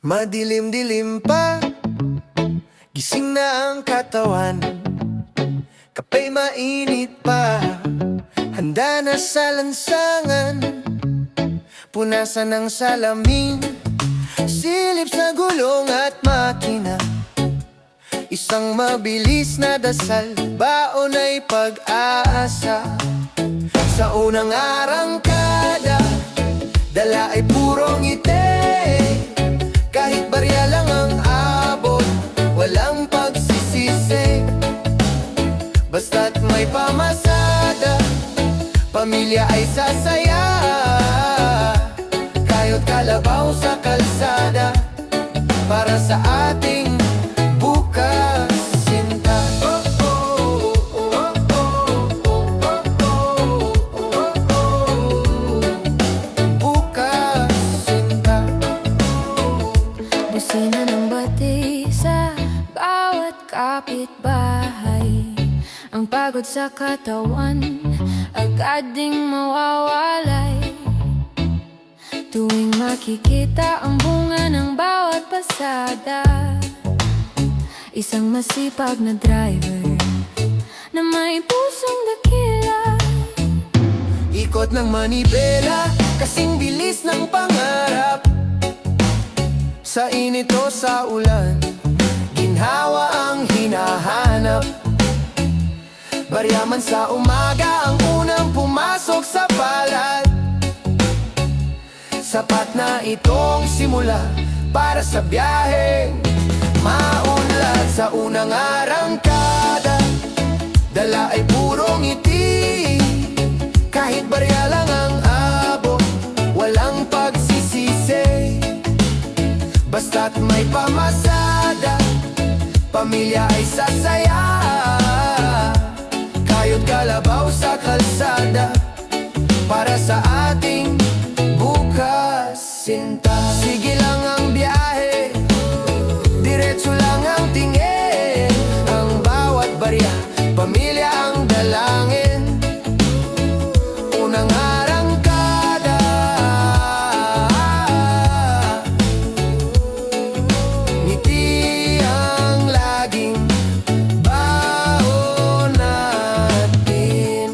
Madilim-dilim pa, gising na ang katawan. Kapay mainit pa, handa na sa lansangan. Punasan ng salamin, silip sa gulong at makina. Isang mabilis na dasal, baon ay pag-aasa. Sa unang arangkada, dala ay purong ngiti. Kahit barya lang ang abot, walang pagsisisi. Basta't may pamasada, pamilya ay sasaya. Kayo't kalabaw sa kalsada, para sa ating bukas, sinta. Bukas, sinta. Busina ng bati sa bawat kapitbahay. Ang pagod sa katawan, agad ding mawawalay. Tuwing makikita ang bunga ng bawat pasada, isang masipag na driver na may pusong dakila. Ikot ng manibela, kasing bilis ng pangarap. Sa init o sa ulan, ginhawa ang hinahanap. Barya man sa umaga, ang unang pumasok sa palad. Sapat na itong simula para sa biyaheng maunlad. Sa unang arangkada, dala ay purong ngiti. Kahit barya lang ang abot, walang pagsisisi. Basta't may pamasada, pamilya ay sasaya. Kayo't kalabaw sa kalsada, para sa ating bukas, sinta. Sige lang ang biyahe, diretso lang ang tingin. Ang bawat barya, pamilya ang dalangin. Unang arangkada, ngiti ang laging baon natin.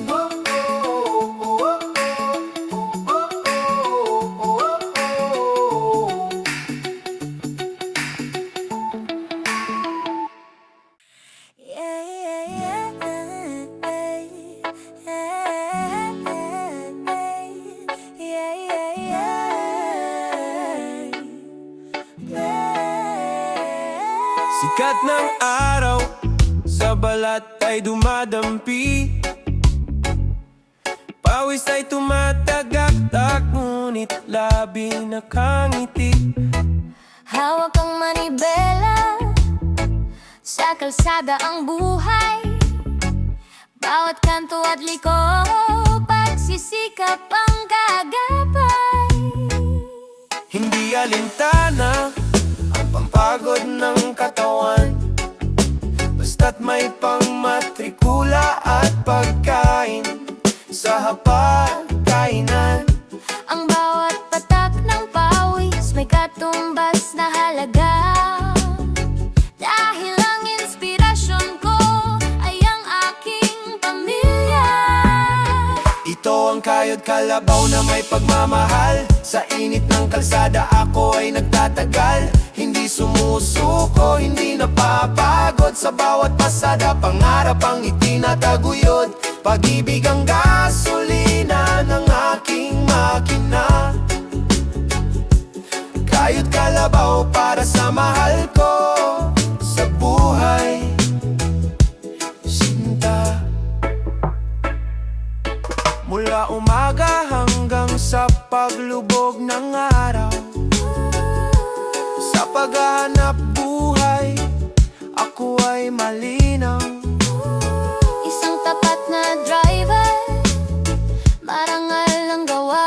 Sikat ng araw, sa balat ay dumadampi. Pawis ay tumatagaktak, ngunit labi nakangiti. Hawak ang manibela, sa kalsada ang buhay. Bawat kanto at liko, pagsisikap ang kagabay. Hindi alintana ang pampagod ng katawan, basta't may pangmatrikula at pagkain sa hapagkainan. Ang bawat patak ng pawis may katumbas na halaga. Dahil ang inspirasyon ko ay ang aking pamilya. Ito ang kayo't kalabaw na may pagmamahal. Sa init ng kalsada ako ay nagtatagal. Hindi sumusuko, hindi napapagod. Sa bawat pasada, pangarap ang itinataguyod. Pag-ibig ang gasolina ng aking makina. Kayo't kalabaw para sa mahal ko sa buhay, sinta. Mula umaga hanggang sa paglubog ng araw, sa paghahanap buhay, ako ay malinaw. Isang tapat na driver, marangal ang gawa.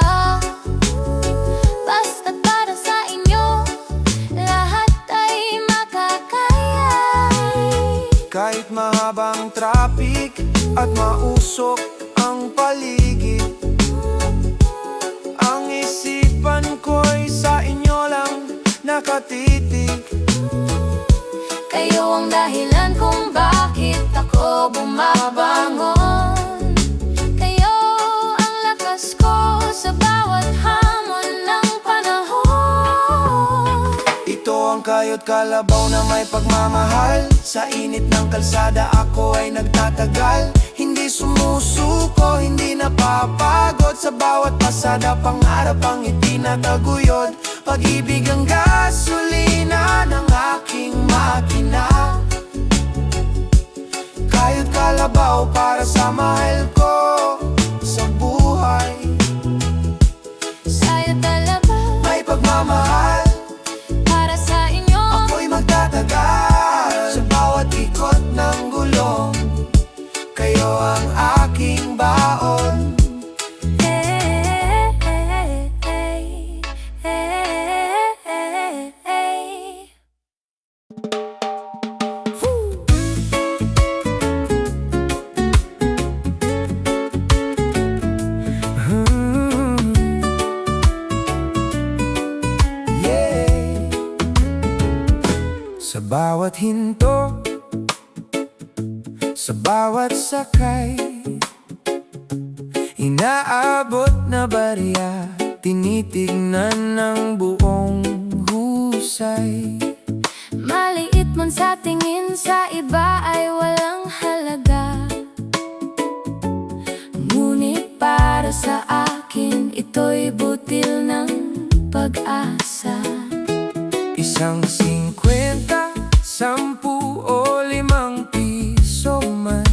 Basta't para sa inyo, lahat ay makakaya. Kahit mahabang traffic at mausok ang paligid, ang isipan ko'y sa inyo lang nakatitig. Kayo ang dahilan kung bakit ako bumabangon. Kayo ang lakas ko sa bawat hamon ng panahon. Ito ang kayo't kalabaw na may pagmamahal. Sa init ng kalsada ako ay nagtatagal. Hindi sumusuko, hindi napapagod. Sa bawat pasada pangarap ang itinataguyod. Pag-ibig ang gasolina ng aking makina. Kayo't kalabaw para sa mahal ko sa buhay. Sa'yo talaga May pagmamahal, para sa inyo. ako'y magtatagal. Sa bawat ikot ng gulong, kayo ang aking baon. Yeah. Sa bawat hinto, sa bawat sakay, inaabot na barya, tinitignan ng buong husay. Maliit man sa tingin, sa iba ay walang halaga. Ngunit para sa akin, ito'y butil ng pag-asa. Isang 50, 10 o 5 piso man,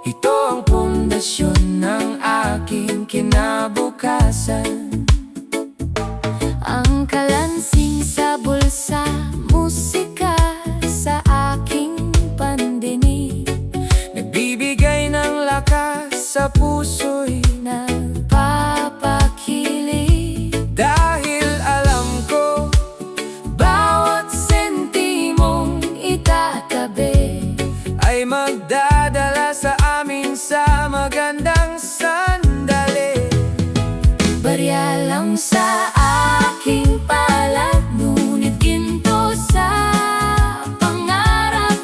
ito ang pundasyon ng aking kinabukasan. Ang kalansing sa bulsa, musika sa aking pandinig. Nagbibigay ng lakas sa puso'y Nagpapakilig. dahil alam ko Bawat sentimong itatabi ay magdadala sa amin sa magandang sandali. barya lang sa aking palad, ngunit ginto sa pangarap.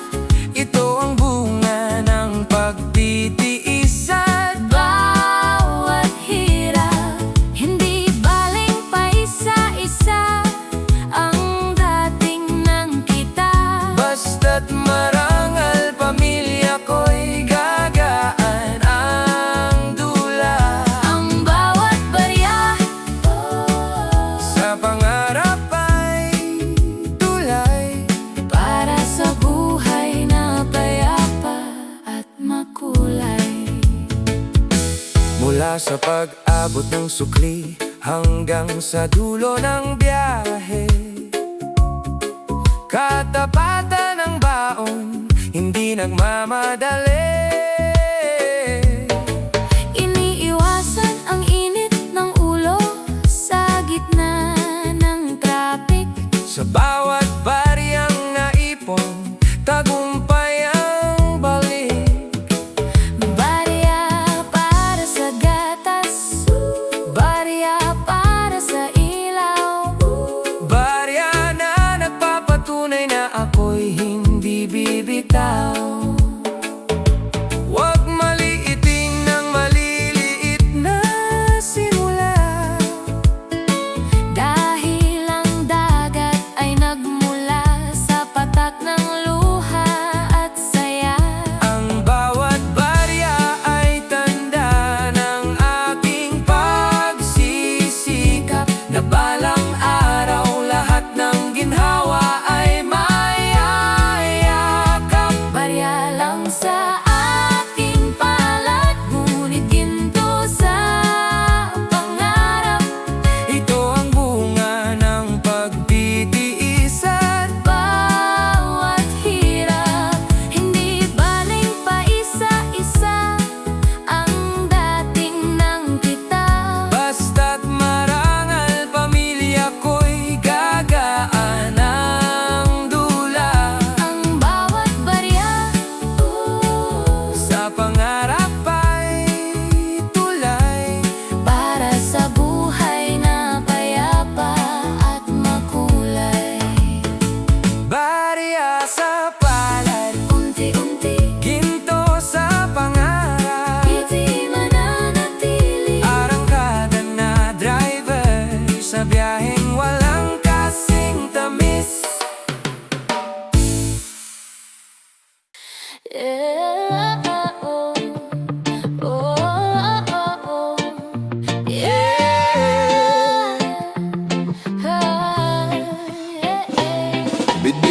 Ito ang bunga ng pagtitiis at Bawat hirap, hindi baling pa isa-isa ang dating ng kita. basta't marangal, pamilya ko'y gagaan ang dula. Ang bawat barya Sa pangarap ay tulay. para sa buhay na payapa at makulay. Mula sa pag-abot ng sukli hanggang sa dulo ng biyahe, katapatan ng baon, hindi nagmamadali. Iniiwasan ang init ng ulo sa gitna ng traffic. Sa bawat bariyang naipon, tagumpay ang balik. Barya para sa gatas, barya para sa ilaw. Barya na nagpapatunay na ako'y hindi bibitaw. Huwag maliiting ng maliliit na simula. Dahil ang dagat ay nagmula sa patak ng luha at saya. Ang bawat barya ay tanda ng aking pagsisikap, na balang araw lahat ng ginhawa ay mayayakap. Barya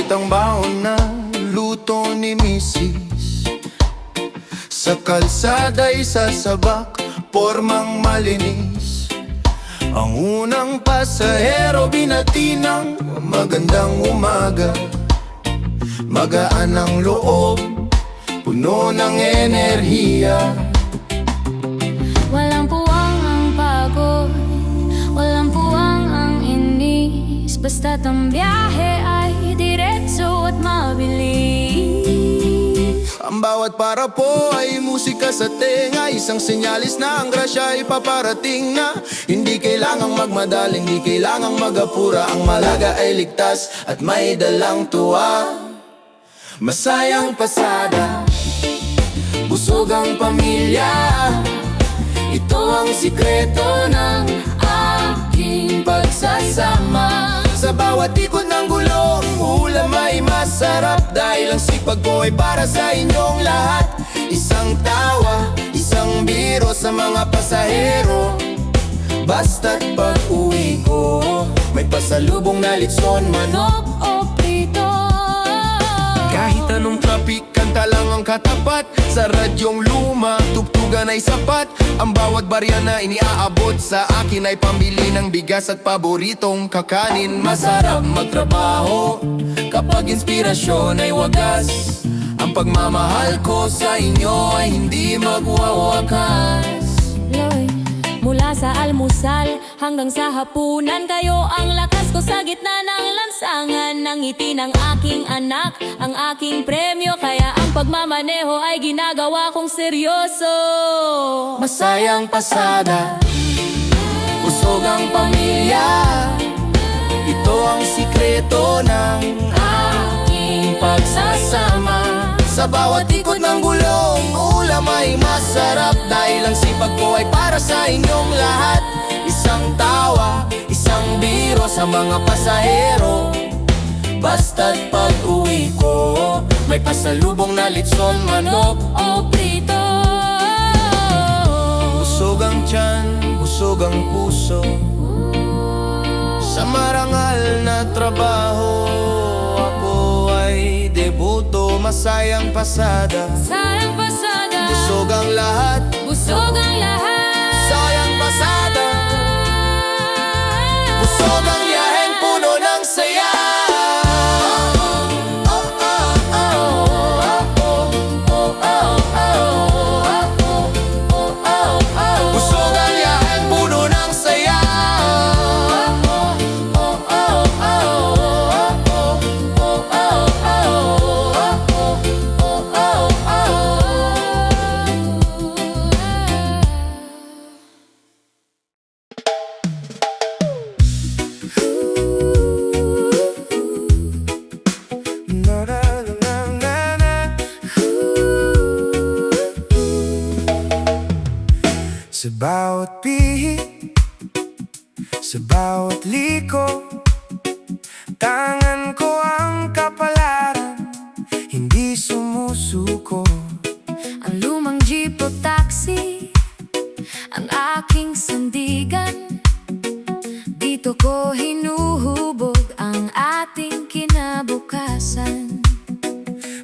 Sulit ang baon na luto ni Mrs. Sa kalsada isasabak, pormang malinis. Ang unang pasahero binati ng magandang umaga. Magaan ang loob, puno ng enerhiya. Walang puwang ang pagod, walang puwang ang inis, basta't ang biyahe ay diretso at mabilis. Ang bawat para po ay musika sa tenga, isang senyalis na ang grasya ay paparating na. Hindi kailangang magmadali, hindi kailangang magapura. Ang malaga ay ligtas at may dalang tuwa. Masayang pasada, busog ang pamilya. Ito ang sikreto ng aking pagsasama. Sa bawat ikot ng gulong, ulam ay masarap. Dahil ang sipag ko ay para sa inyong lahat. Isang tawa, isang biro sa mga pasahero. Basta't pag-uwi ko, may pasalubong na litson, manok O prito, kahit anong traffic, kanta lang ang katapat. Sa radyong luma, tugtugan ay sapat. Ang bawat barya na iniaabot sa akin ay pambili ng bigas at paboritong kakanin. Masarap magtrabaho kapag inspirasyon ay wagas. Ang pagmamahal ko sa inyo ay hindi magwawakas. Loy, mula sa almusal hanggang sa hapunan, kayo ang lakas ko sa gitna ng lansangan. Ng ngiti ng aking anak, ang aking premyo, kaya ang pagmamaneho ay ginagawa kong seryoso. Masayang pasada, busog ang pamilya. Ito ang sikreto ng aking pagsasama. Sa bawat ikot ng gulong, ulam ay masarap. Dahil ang sipag ko ay para sa inyong lahat. Isang tawa, isang biro sa mga pasahero. Basta't pag-uwi ko, may pasalubong na litson, manok O prito, busog ang tiyan, busog ang puso. Sa marangal na trabaho, ako ay debuto. Masayang pasada, sayang pasada, busog ang lahat. busog ang lahat. Sayang pasada, busog ang yaheng puno ng saya. Busog ang yaheng puno ng saya. Sa bawat pihit, sa bawat liko, tangan ko ang kapalaran, hindi sumusuko. Ang lumang jeep o taxi, ang aking sandigan. Dito ko hinuhubog ang ating kinabukasan.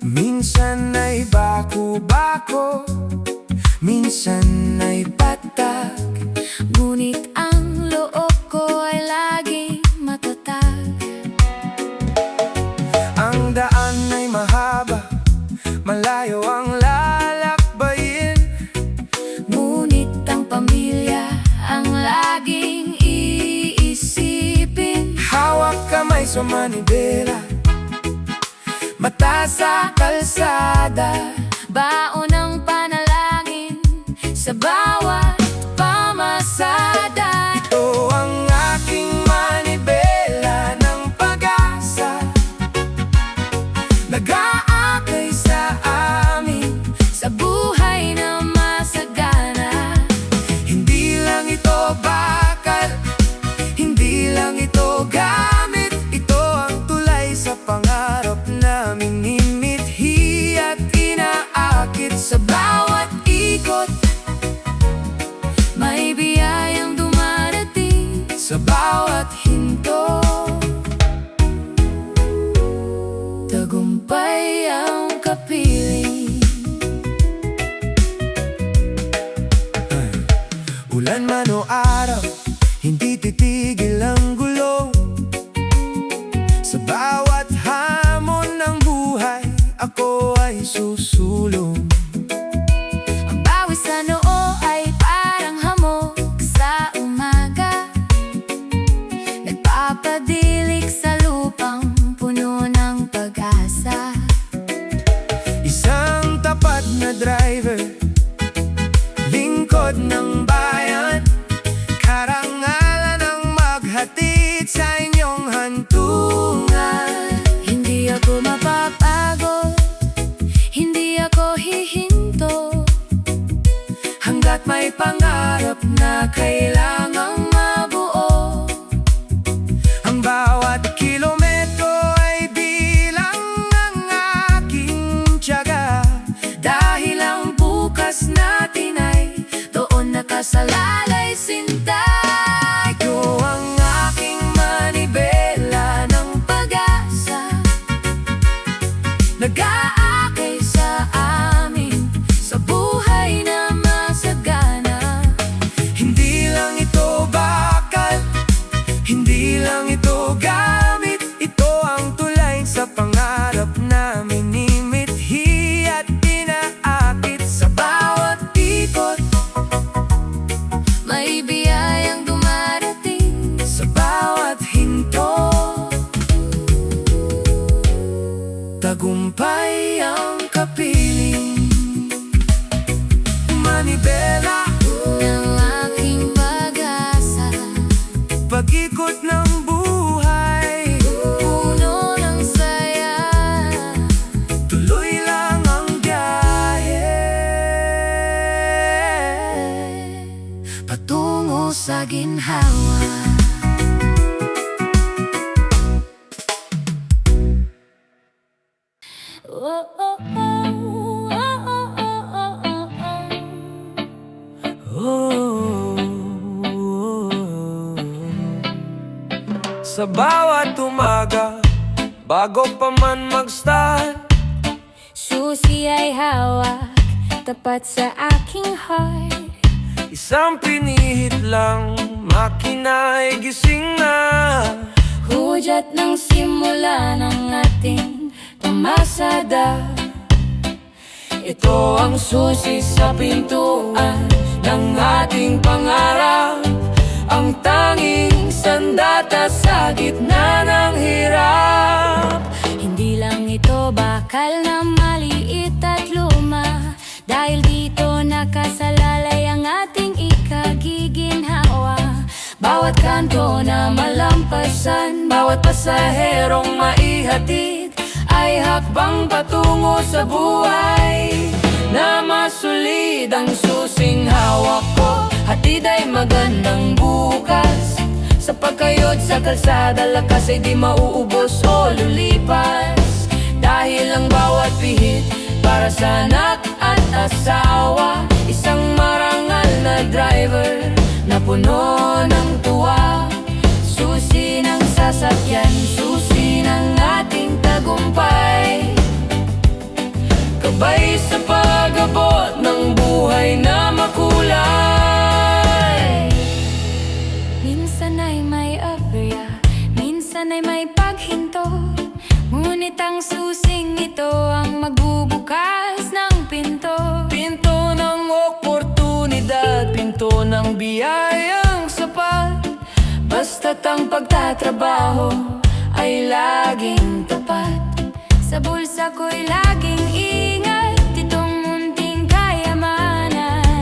Minsan ay bako-bako, minsan ay patag. Ngunit ang loob ko ay laging matatag. Ang daan ay mahaba, malayo ang lalakbayin. Ngunit ang pamilya ang laging iisipin. Hawak kamay sa manibela, mata sa kalsada. Baon ng panalangin sa bawat pamasada. Ito ang aking manibela ng pag-asa, nag-aakay sa amin Sa buhay na masagana. Hindi lang ito bakal, hindi lang ito gamit. Ito ang tulay sa pangarap namin, minimithi at inaakit. Sa bawat ikot, may biyayang Sa bawat hamon ng buhay, ako ay susulong. Ang bawat sa noo ay parang hamog sa umaga, nagpapadilik sa lupang puno ng pag-asa. Isang tapat na driver, lingkod ng bayan, karangalan ang maghatid sa inyong hantungan. Hindi ako mapapagod, hindi ako hihinto, Hanggat may pangarap na kailangang mabuo. Ang bawat kilometro ay bilang ng aking tiyaga, dahil ang bukas natin ay doon nakasalalay sinta. ito ang aking manibela ng Pag-asa nag-aakay sa amin, sa buhay na masagana. Hindi lang ito bakal, hindi lang ito gamit, ito ang tulay sa pangarap na minimithi at inaakit. Sa bawat ikot, May biyayang dumarating, sa bawat hinto, tagumpay ang kapiling. Manibela, ng aking pag-asa, pag-ikot ng buhay, puno ng saya. tuloy lang ang biyahe Patungo sa ginhawa. Oh, oh, oh, oh, oh, oh, oh, oh. Sa bawat umaga, bago pa man mag-start, Susi ay hawak, tapat sa aking heart. isang pinihit lang, makina ay gising na. Hudyat ng simula ng ating pamasada. Ito ang susi sa pintuan ng ating pangarap, ang tanging sandata sa gitna ng hirap. Hindi lang ito bakal na maliit at luma, dahil dito nakasalalay ang ating ikagiginhawa. Bawat kanto na malampasan, bawat pasaherong maihatid, ay hakbang patungo sa buhay na masulid. Ang susing hawak ko, hatid ay magandang bukas. Sa pagkayod sa kalsada, lakas ay di mauubos o lulipas. Dahil ang bawat pihit para sa anak at asawa, isang marangal na driver na puno ng tuwa. Susi ng sasakyan, susi ng ating tagumpay, kabay sa pag-abot ng buhay na makulay. Minsan ay may aberya, minsan ay may paghinto, ngunit ang susing ito ang magbubukas ng pinto. Pinto ng oportunidad, pinto ng biyayang sapat. Basta't ang pagtatrabaho ay laging tapat. Sa bulsa ko'y laging ingat itong munting kayamanan.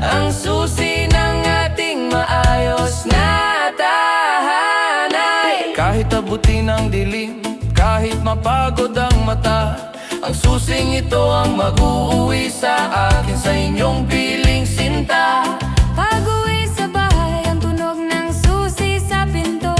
Ang susi ng ating maayos na tahanay. Kahit abutin ang dilim, kahit mapagod ang mata, ang susing ito ang mag-uuwi sa akin, sa inyong piling sinta. Pag-uwi sa bahay, ang tunog ng susi sa pinto,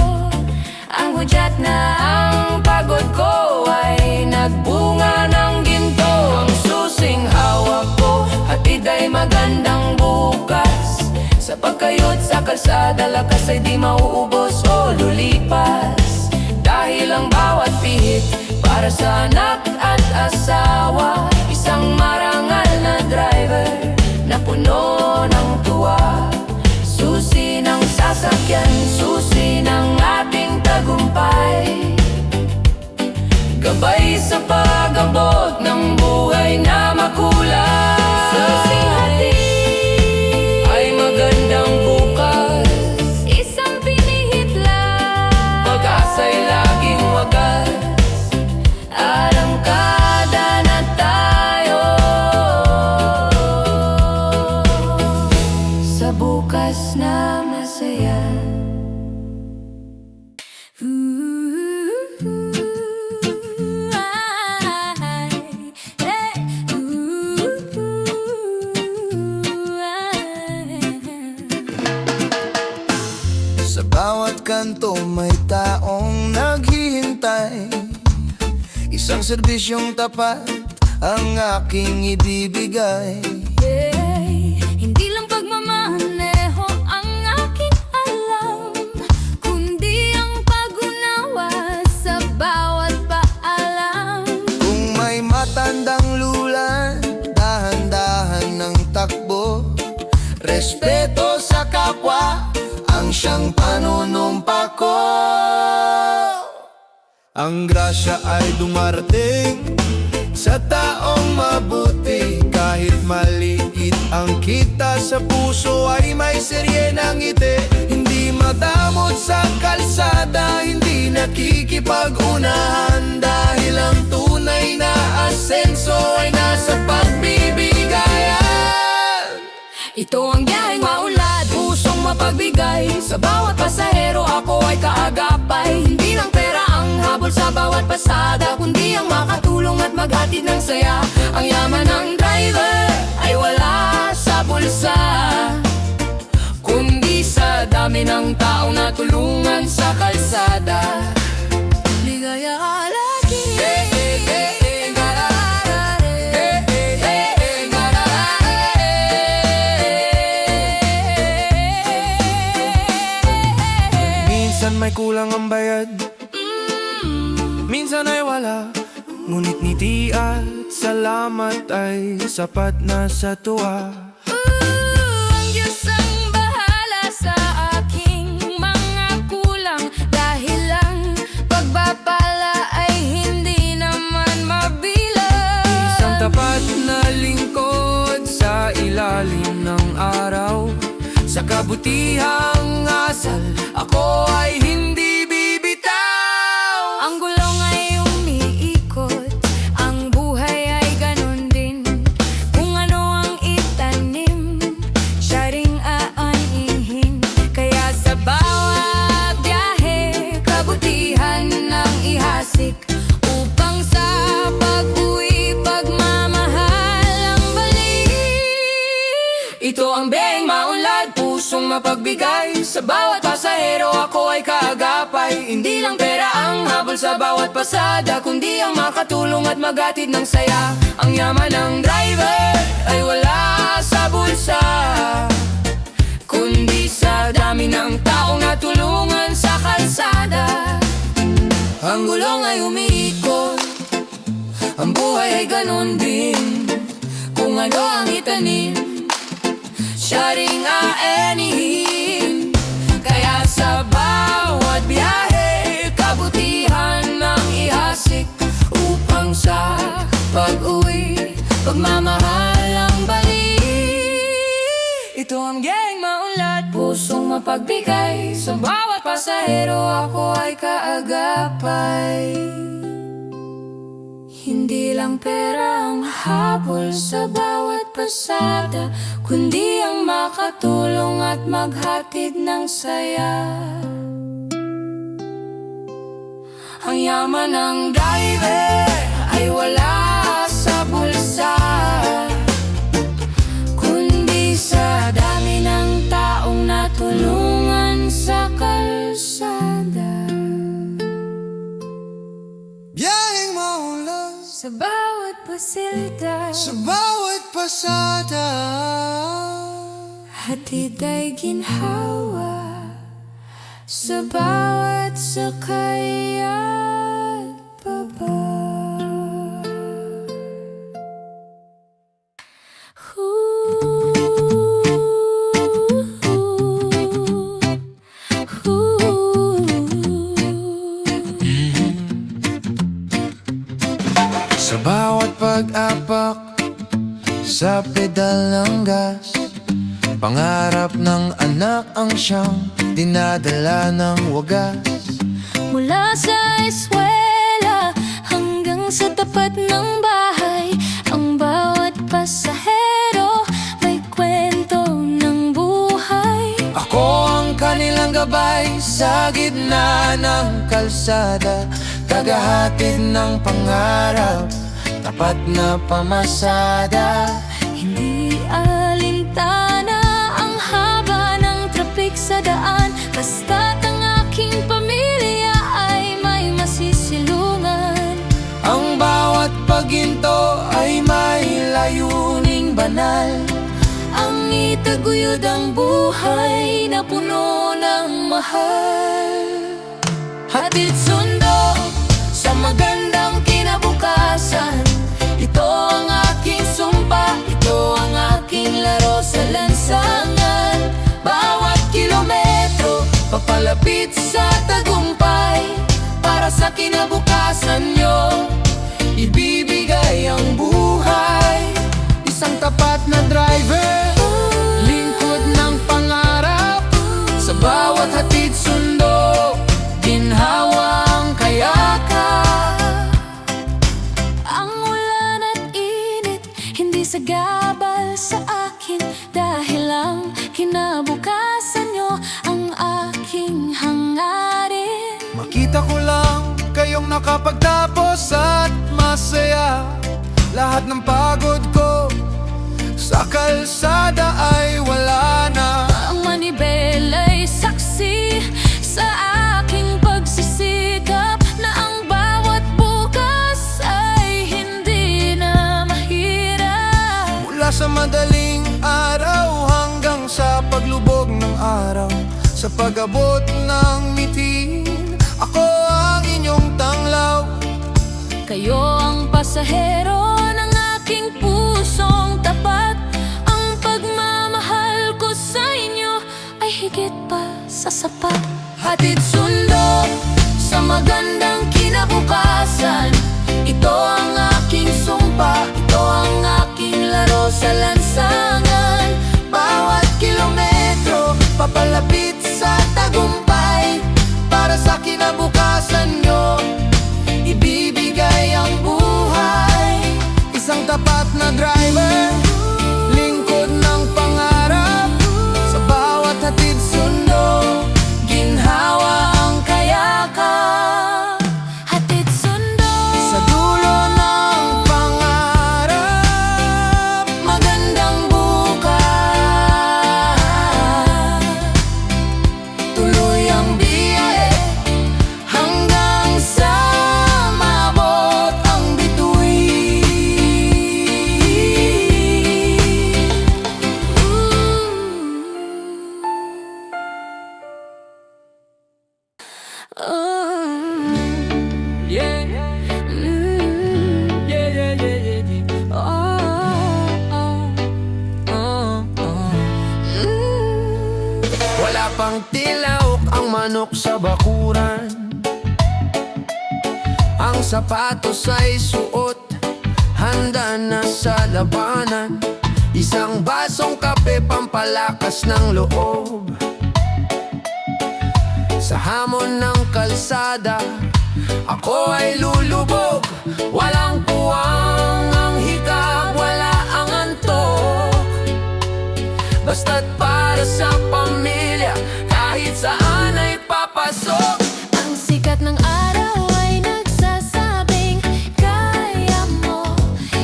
ang hudyat na ang pagod ko ay nagbunga ng ginto. Ang susing hawak ko, hatid ay magandang bukas. Sa pagkayod sa kalsada, lakas ay di mauubos o lulipas. Dahil ang bawat pihit para sa anak at asawa, isang marangal na driver na puno ng tuwa. Susi ng sasakyan, susi ng ating tagumpay, taong naghihintay. Isang serbisyong tapat ang aking ibibigay. Hindi lang pagmamaneho ang aking alam, kundi ang pag-unawa sa bawat paalam. Kung may matandang lulan, dahan-dahan ng takbo, respeto sa kapwa ang siyang panunumpa ko. Ang grasya ay dumarating sa taong mabuti. Kahit maliit ang kita sa puso, ay may serye ng ngiti. Hindi madamot sa kalsada, hindi nakikipag-unahan, dahil ang tunay na asenso ay nasa pagbibigayan. Ito ang biyaheng maunlad, pusong mapagbigay. Sa bawat pasahero ako ay kaagapay. Hindi lang pera ang habol sa bawat pasada, kundi ang makatulong at maghatid ng saya. Ang yaman ng driver ay wala sa bulsa, kundi sa dami ng taong natulungan sa kalsada. Ligaya lagi. Minsan may kulang ang bayad, minsan ay wala, ngunit ngiti at salamat ay sapat na sa tuwa. Ang Diyos ang bahala sa aking mga kulang, dahil lang pagpapala ay hindi naman mabilang. Isang tapat na lingkod sa ilalim ng araw, sa kabutihang asal ako ay hindi bibitaw. Ang gulong ay umiikot, ang buhay ay ganun din. Kung ano ang itanim, siya ring aanihin. Kaya sa bawat biyahe, kabutihan ang ihasik, upang sa pag-uwi, pagmamahal ang balik. Ito ang biyaheng maunlad, pusong mapagbigay. Sa bawat pasahero ako ay kaagapay. Hindi lang pera ang habol sa bawat pasada, kundi ang makatulong at maghatid ng saya. Ang yaman ng driver ay wala sa bulsa, kundi sa dami ng taong natulungan sa kalsada. Ang gulong ay umiikot, ang buhay ay ganun din. Kung ano ang itanim, siya ring aanihin. Kaya sa bawat biyahe, kabutihan ang ihasik, upang sa pag-uwi, pagmamahal ang balik. Ito ang biyaheng maunlad, pusong mapagbigay. Sa bawat pasahero ako ay kaagapay. Hindi lang pera ang habol sa bawat pasada, kundi ang makatulong at maghatid ng saya. Ang yaman ng driver ay wala sa bulsa, kundi sa dami ng taong natulungan sa kalsada. Biyaheng maunlad Sa bawat pasilda, sa bawat pasada, hatid ay ginhawa sa bawat sakay at baba. sa bawat pag-apak sa pedal ng gas, pangarap ng anak ang siyang dinadala ng wagas. Mula sa eskwela hanggang sa tapat ng bahay, ang bawat pasahero may kwento ng buhay. Ako ang kanilang gabay sa gitna ng kalsada, tagahatid ng pangarap, tapat na pamasada. Hindi alintana ang haba ng trapik sa daan, basta't ang aking pamilya banal. Ang itaguyod ang buhay na puno ng mahal. Hatid sundo sa magandang kinabukasan. Ito ang aking sumpa, ito ang aking laro sa lansangan. Bawat kilometro papalapit sa tagumpay. Para sa kinabukasan nyo, ibibigay ang buhay. Isang tapat na driver, lingkod ng pangarap. Sa bawat hatid sundo, ginhawa ang kayakap. Ang ulan at init, hindi sagabal sa akin. Dahil ang kinabukasan nyo, ang aking hangarin. Makita ko lang kayong nakapagtapos at masaya. Lahat ng pagod ko sa kalsada ay wala na. Ang manibela'y saksi sa aking pagsisikap na ang bawat bukas ay hindi na mahirap. Mula sa madaling araw hanggang sa paglubog ng araw, sa pag-abot ng mitin, ako ang inyong tanglaw. Kayo ang pasahero ng aking pusong tapat. Ang pagmamahal ko sa inyo ay higit pa sa sapat. Hatid sundo sa magandang kinabukasan. Ito ang aking sumpa, ito ang aking laro sa lansangan. Bawat kilometro papalapit sa tagumpay. Para sa kinabukasan nyo, ibibigay ang buhay. Isang tapat na driver, lingkod ng pangarap. Sa bawat hatid sundo, ginhawa ang kayakap. Hatid sundo Sa dulo ng pangarap, magandang bukas. tuloy ang biyahe hanggang sa maabot ang Yeah. Wala pang tilaok ang manok sa bakuran. Ang sapatos ay suot, handa na sa labanan. Isang basong kape pampalakas ng loob. Sa hamon ng kalsada, ako ay lulubog. Walang puwang ang hikab, wala ang antok. Basta't para sa pamilya, kahit saan ay papasok. Ang sikat ng araw ay nagsasabing kaya mo.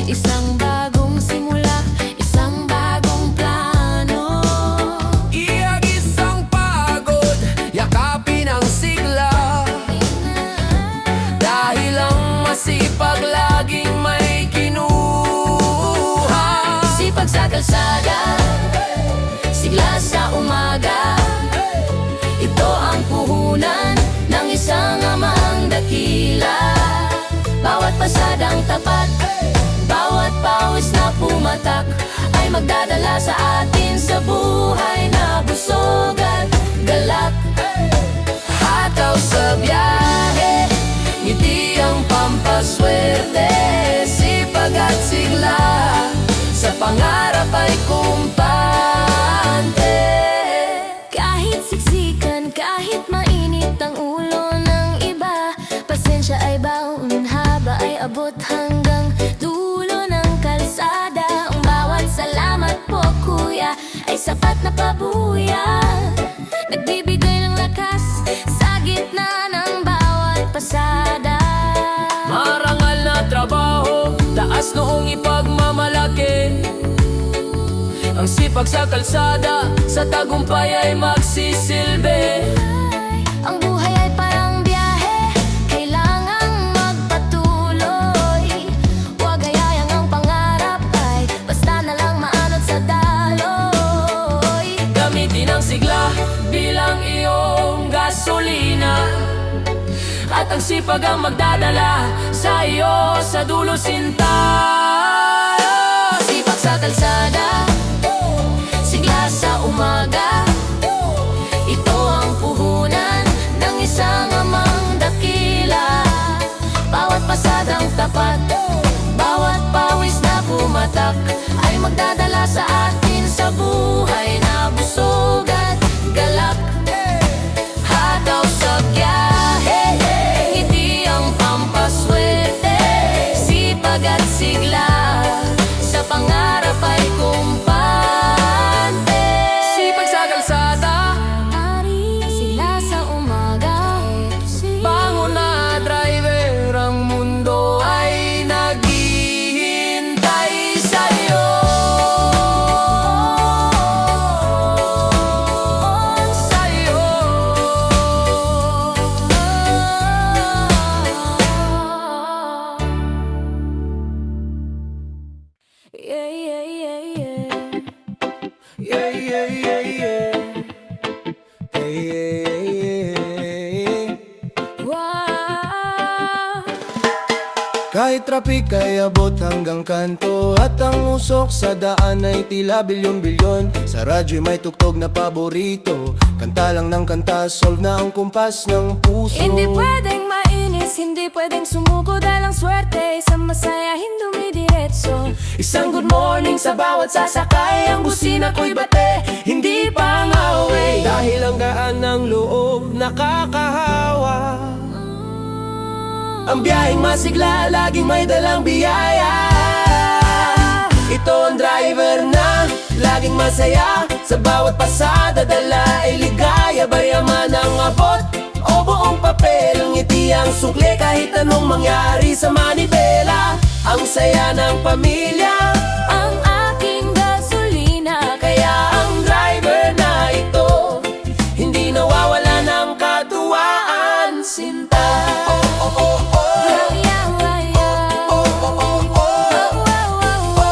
Isang bagong simula, isang bagong plano. Iagis ang pagod, yakapin ang sigla. Dahil ang masipag laging may kinuha. Sipag sa kalsada, sigla sa umaga. Ito ang puhunan ng isang amang dakila. Bawat pasadang tapat, bawat pawis na pumatak ay magdadala sa atin sa buhay na busog at galak. Hataw sa biyahe, ngiti ang pampaswerte. Sipag at sigla, sa pangarap ay kumpante. Kahit siksikan, kahit mainit ang ulo ng iba, pasensya ay baon, haba ay abot hanggang dulo ng kalsada. Ang bawat salamat po kuya ay sapat na pabuya. Nagbibigay ng lakas sa gitna ng bawat pasada. Marangal na trabaho, taas noong ipagmamalaki. Ang sipag sa kalsada, sa tagumpay ay magsisilbi. Ang buhay ay parang biyahe, kailangang magpatuloy. Huwag hayayang ang pangarap ay basta na lang At ang sipag ang magdadala sa iyo sa dulo sinta. Sipag sa kalsada, sigla sa umaga. Ito ang puhunan ng isang amang dakila. Bawat pasadang tapat, bawat pawis na pumatak ay magdadala sa atin sa buhay na busog at galak. Hataw sa biyahe, ngiti ang pampaswerte. Sipag at sigla, sa pangarap ay kumpante. Sipag sa kalsada, Sigla sa umaga. bangon na driver, ang mundo ay naghihintay sa'yo. Sa'yo. Yeah, yeah, yeah, yeah. Yeah, yeah, yeah, yeah. Hey, yeah, yeah, yeah. Wow. Kahit traffic ay abot hanggang kanto, at ang usok sa daan ay tila bilyon-bilyon. Sa radyo may tuktog na paborito, kanta lang ng kanta, solve na ang kumpas ng puso. Hindi pwedeng mainis, hindi pwedeng sumuko dahil ang swerte sa masayahin dumidiretso. Isang good morning sa bawat sasakay, ang busina ko'y bate, hindi pang away. Dahil ang gaan ng loob nakakahawa, ang biyaheng masigla, laging may dalang biyaya. Ito ang driver na laging masaya, sa bawat pasada dala ay ligaya. Baryaman ang abot o buong papel, ang ngiti ang sukli kahit anong mangyari sa manibela. Ang saya ng pamilya, Ang aking gasolina, kaya ang driver na ito hindi nawawala ng katuwaan. Sinta, oh, oh, oh, oh. Raya, raya. Oh, oh, oh, oh. Oh,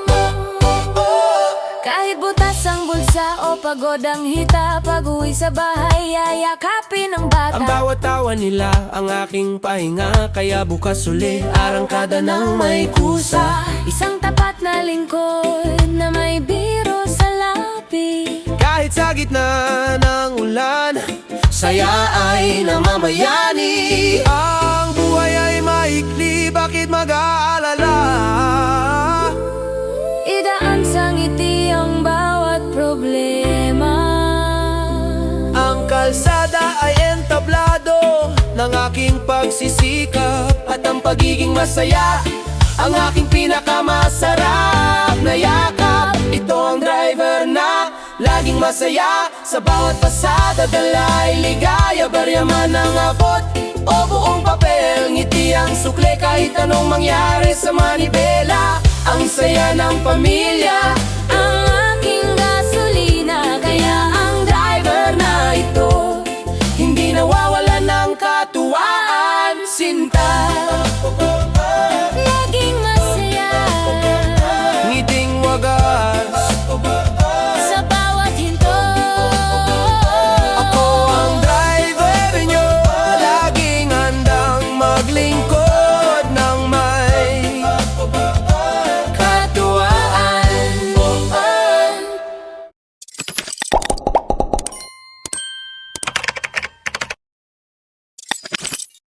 oh, oh, oh. Kahit butas ang bulsa o pagod ang hita, pag-uwi sa bahay, yayakapin ang bata. Ang bawat tawa nila ang aking pahinga, kaya bukas uli arangkada ng may kusa. Isang tapat na lingkod na may biro sa lapi. Kahit sa gitna ng ulan, saya ay namamayani. Ang buhay ay maikli, bakit mag-aalala? Idaan sa ngiti ang bawat problema. Ang kalsada ay entablado ng aking pagsisikap, at ang pagiging masaya ang aking pinakamasarap na yakap. Ito ang driver na laging masaya, sa bawat pasada dala ay ligaya. Baryaman ang abot o buong papel, ngiti ang sukli kahit anong mangyari sa manibela. Ang saya ng pamilya,